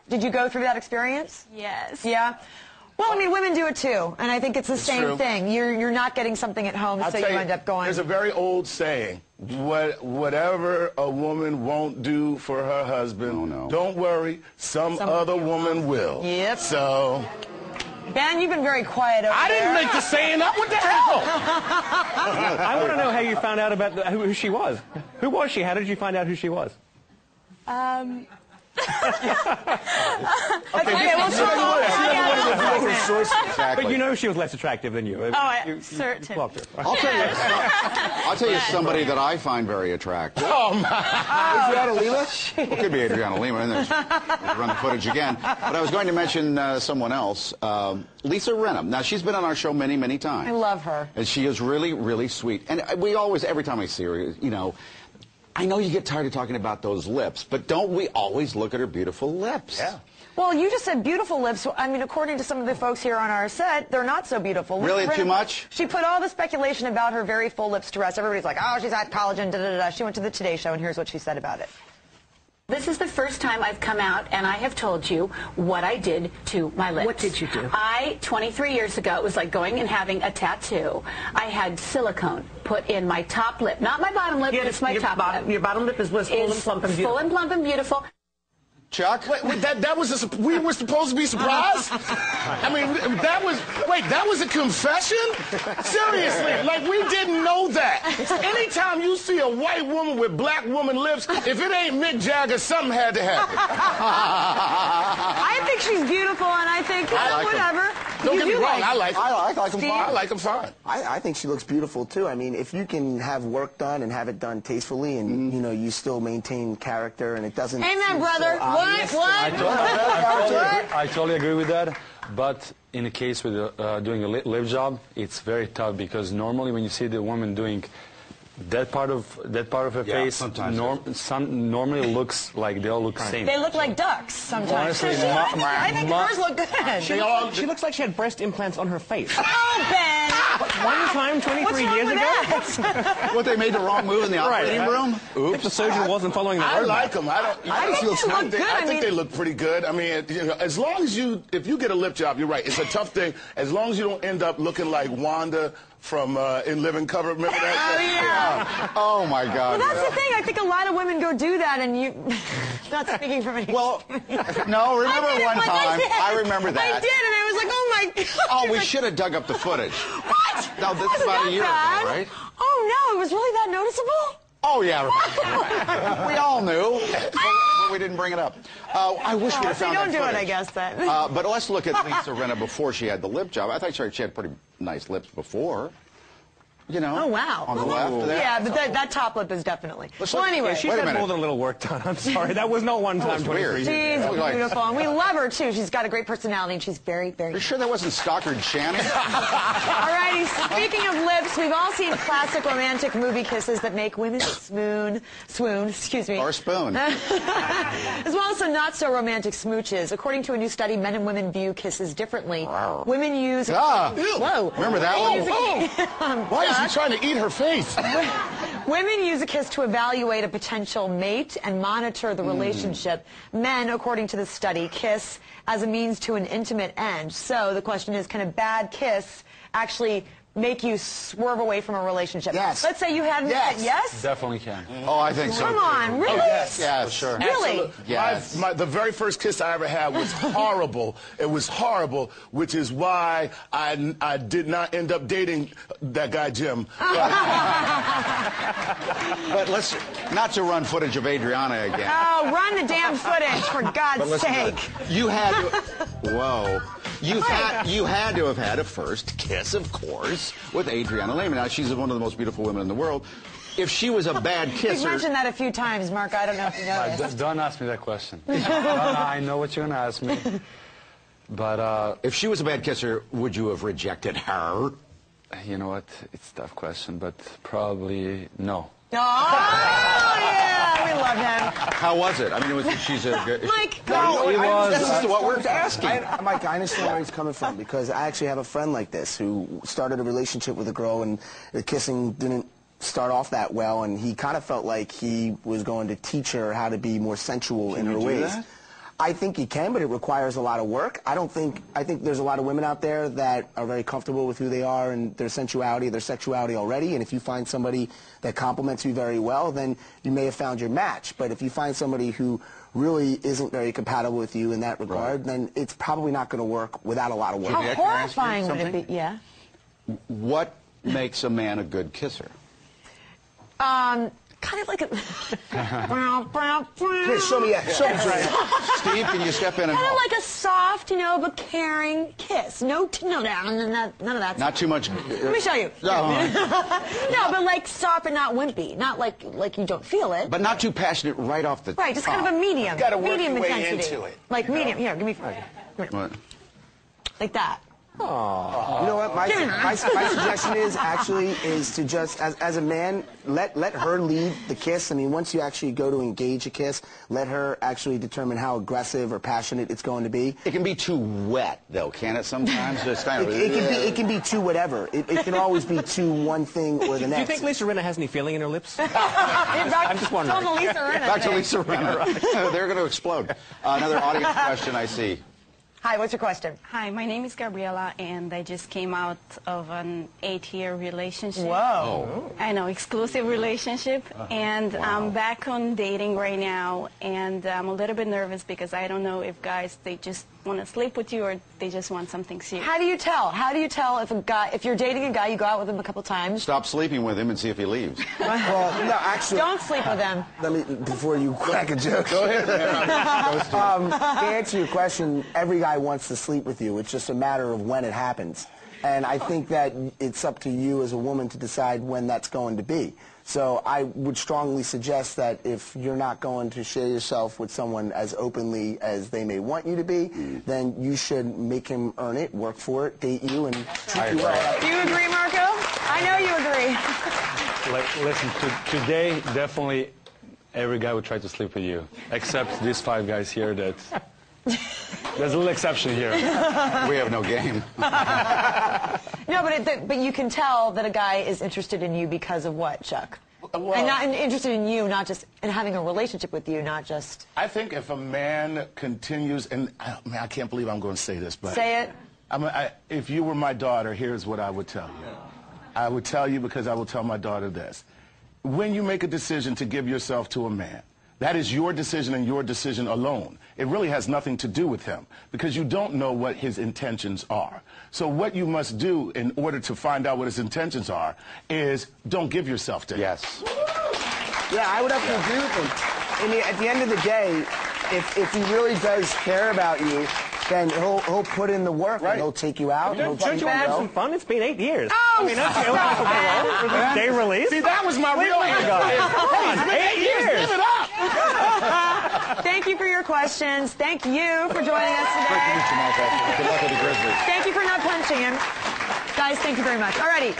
Did you go through that experience? Yes. Yeah? Well, I mean, women do it too, and I think it's the same thing. You're not getting something at home, so you end up going. There's a very old saying, whatever a woman won't do for her husband, don't worry, some other woman will. Yep. So... Ben, you've been very quiet over there. I didn't make the saying up. What the hell? I want to know how you found out about who she was. Who was she? How did you find out who she was? Okay, But you know she was less attractive than you. Certain. I'll tell you somebody that I find very attractive. Oh, my. Adriana Lima? Well, it could be Adriana Lima. And there's run the footage again. But I was going to mention someone else, Lisa Rinna. Now, she's been on our show many, many times. I love her. And she is really, really sweet. And we always, every time I see her, you know, I know you get tired of talking about those lips, but don't we always look at her beautiful lips? Yeah. Well, you just said beautiful lips. I mean, according to some of the folks here on our set, they're not so beautiful. Really? Too much? She put all the speculation about her very full lips to rest. Everybody's like, oh, she's at collagen, da-da-da-da. She went to the Today Show, and here's what she said about it. This is the first time I've come out and I have told you what I did to my lips. What did you do? 23 years ago, it was like going and having a tattoo. I had silicone put in my top lip. Not my bottom lip, but it's my top lip. Your bottom lip is full and plump and beautiful. Full and plump and beautiful. Chuck? Wait, that was we were supposed to be surprised? I mean, that was a confession? Seriously, like we didn't know that. Anytime you see a white woman with black woman lips, if it ain't Mick Jagger, something had to happen. I think she's beautiful, and I think, whatever. Don't get me wrong, I like them fine. I like them fine. I think she looks beautiful, too. I mean, if you can have work done and have it done tastefully and, you know, you still maintain character and it doesn't... Amen, brother. I totally agree with that. But in the case with doing a lip job, it's very tough because normally when you see the woman doing that part of her face, normally looks like they all look the same. They look like ducks sometimes. Honestly, I think hers look good. She looks like she had breast implants on her face. Oh, Ben! One time, 23 years ago? What, they made the wrong move in the operating room? Oops. If the surgeon wasn't following the roadmap. I like them. I think they look pretty good. I mean, as long as if you get a lip job, you're right. It's a tough thing. As long as you don't end up looking like Wanda from In Living Color. Remember that? Oh, yeah. Oh, my God. Well, that's the thing. I think a lot of women go do that, and you... Not speaking from any... Well, no, remember one time? I remember that. I did, and I was like, oh, my God. Oh, we should have dug up the footage. What? No, this is about a year ago, right? Oh, no. It was really that noticeable? Oh, yeah. Right. We all knew. But we didn't bring it up. I wish we had found that don't do footage. it, I guess, then. But let's look at Lisa Rinna before she had the lip job. I thought she had pretty nice lips before. You know. Oh, wow. On the left there. Yeah, but that top lip is definitely. Well, anyway. She's had more than a little work done. I'm sorry. That was no one-time 23 years. She's beautiful, and we love her, too. She's got a great personality, and she's very, very... Are you sure that wasn't Stockard Channing? All righty. Speaking of lips, we've all seen classic romantic movie kisses that make women swoon, excuse me. Or spoon. As well as some not-so-romantic smooches. According to a new study, men and women view kisses differently. Women use... Whoa. Remember that one? Why is he trying to eat her face? Women use a kiss to evaluate a potential mate and monitor the relationship. Men, according to the study, kiss as a means to an intimate end. So the question is, can a bad kiss actually make you swerve away from a relationship? Yes. Let's say you hadn't said yes? Definitely can. Oh, I think so. Come on, really? Oh, yes. Yes, sure. Really? Yes. The very first kiss I ever had was horrible. It was horrible, which is why I did not end up dating that guy, Jim. But let's, not to run footage of Adriana again. Oh, run the damn footage, for God's sake. You had to, whoa. You had to have had a first kiss, of course, with Adriana Lima. Now, she's one of the most beautiful women in the world. If she was a bad kisser... You've mentioned that a few times, Mark. I don't know if you know this. Don't ask me that question. I know what you're going to ask me. But if she was a bad kisser, would you have rejected her? You know what? It's a tough question, but probably no. Oh, yeah, we love him. How was it? I mean, she's a good... Mike, this is what we're asking. Mike, I understand where he's coming from, because I actually have a friend like this who started a relationship with a girl, and the kissing didn't start off that well, and he kind of felt like he was going to teach her how to be more sensual in her ways. I think you can, but it requires a lot of work. I think there's a lot of women out there that are very comfortable with who they are and their sensuality, their sexuality already, and if you find somebody that complements you very well, then you may have found your match. But if you find somebody who really isn't very compatible with you in that regard, then it's probably not going to work without a lot of work. How horrifying would it be? Yeah. What makes a man a good kisser? Kind of like a... Here, show me that. Steve, can you step in and Kind of help? like a soft, but caring kiss. No, none of that. Not too much. Let me show you. No, but like soft and not wimpy. Not like you don't feel it. But not too passionate right off the Right, just kind of a medium. Gotta work medium your way intensity. into it. Like medium. Here, give me 5. What? Like that. You know what? My suggestion is to just, as a man, let her lead the kiss. I mean, once you actually go to engage a kiss, let her actually determine how aggressive or passionate it's going to be. It can be too wet, though, can it? Sometimes just kind of. It can be too whatever. It can always be too one thing or the next. Do you think Lisa Rinna has any feeling in her lips? I'm just wondering. Back to Lisa Rinna. They're going to explode. Another audience question I see. Hi, what's your question? Hi, my name is Gabriela, and I just came out of an 8-year relationship. Whoa. I know, exclusive relationship, and I'm back on dating right now, and I'm a little bit nervous because I don't know if guys, they just want to sleep with you or they just want something serious. How do you tell? How do you tell if you're dating a guy, you go out with him a couple times? Stop sleeping with him and see if he leaves. Well, no, actually. Don't sleep with him. Let me, before you crack a joke. Go ahead, man. To answer your question, every guy wants to sleep with you. It's just a matter of when it happens. And I think that it's up to you as a woman to decide when that's going to be. So I would strongly suggest that if you're not going to share yourself with someone as openly as they may want you to be, then you should make him earn it, work for it, date you, and treat you well. Do you agree, Marko? I know you agree. Listen, today, definitely every guy would try to sleep with you, except these 5 guys here that... There's a little exception here. We have no game. No, but you can tell that a guy is interested in you because of what, Chuck? Well, and not interested in you, not just in having a relationship with you, not just... I think if a man continues, and I can't believe I'm going to say this, but... Say it. If you were my daughter, here's what I would tell you. I would tell you because I will tell my daughter this. When you make a decision to give yourself to a man, that is your decision and your decision alone. It really has nothing to do with him because you don't know what his intentions are. So what you must do in order to find out what his intentions are is don't give yourself to him. Yes. Yeah, I would have to agree with him. At the end of the day, if he really does care about you, then he'll put in the work, and he'll take you out. Don't you want to have some fun? It's been 8 years. Oh, I mean, that's day release. See, that was my real answer. Come on, 8 years. Give it up. Thank you for your questions. Thank you for joining us today. Good luck with the Grizzlies. Thank you for not punching him. Guys, thank you very much. All righty.